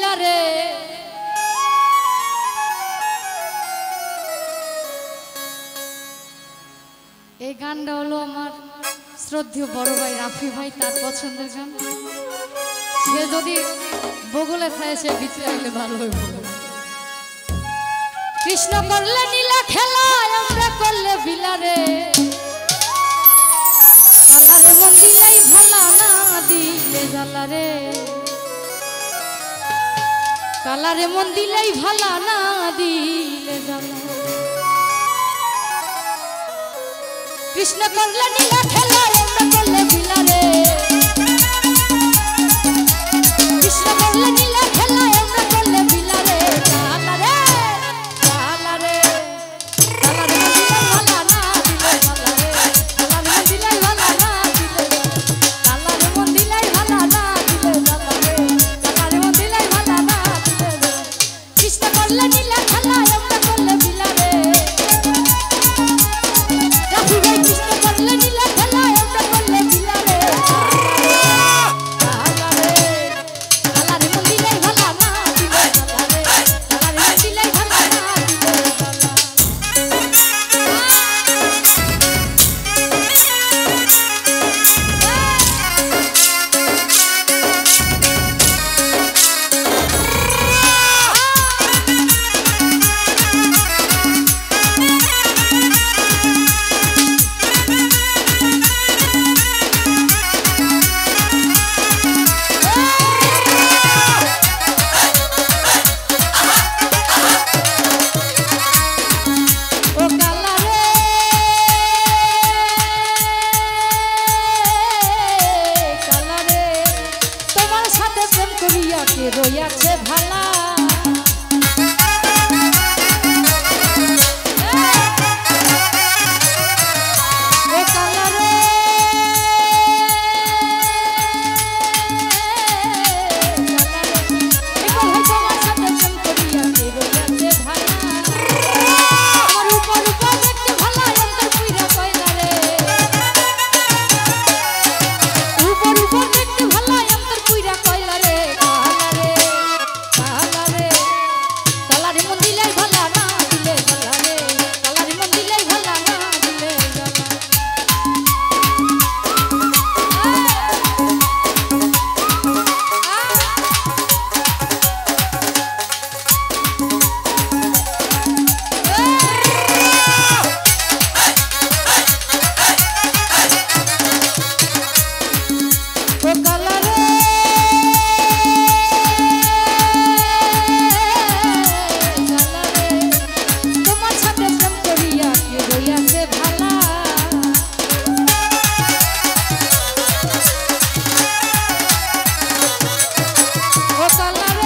বিলারে এই গানটা হলো আমার শ্রদ্ধেয় বড় ভাই রাফি ভাই, তার পছন্দের গান। সে যদি বগলে খায় সে ভিতরে আইলে ভালো হইব। কৃষ্ণ করলে নীলা খেলা আমরা করলে বিলারে, কালারে মন দিলেই ভালা না দিলে জ্বালারে, কালারে মন দিলেই ভালা না দিলে জ্বালা। কৃষ্ণ করলে নীলা খেলা আমরা করলে বিলারে, কৃষ্ণ করলে নীলা খেলা আমরা করলে বিলারে, কালারে কালারে কালারে মন দিলেই ভালা না দিলে জ্বালারে, কালারে মন দিলেই ভালা না দিলে, কালারে মন দিলেই ভালা না দিলে জ্বালারে, কালারে মন দিলেই ভালা না দিলে। কৃষ্ণ করলে নীলা খেলা আমরা করলে বিলারে, কৃষ্ণ করলে নীলা খেলা আমরা করলে বিলারে, কালারে কালারে মন দিলেই ভালা না দিলে জ্বালারে, কালারে মন দিলেই ভালা না দিলে জ্বালা। ও কালারে কালারে তোমার সাথে প্রেম করিয়া কে রইয়াছে ভালা, ও কালারে কালারে তোমার সাথে প্রেম করিয়া কে রইয়াছে ভালা। আমার উপর উপর দেখতে ভালা অন্তর পুইরা কয়লা রে, উপর উপর দেখতে ভালা অন্তর পুইরা কয়লা রে, কালারে কালারে কালারে মন দিলেই ভালা না দিলে জ্বালারে, কালারে মন দিলেই ভালা না দিলে জ্বালা। ও কালারে কালারে তোমার সাথে প্রেম করিয়া কে রইয়াছে ভালা, ও কালারে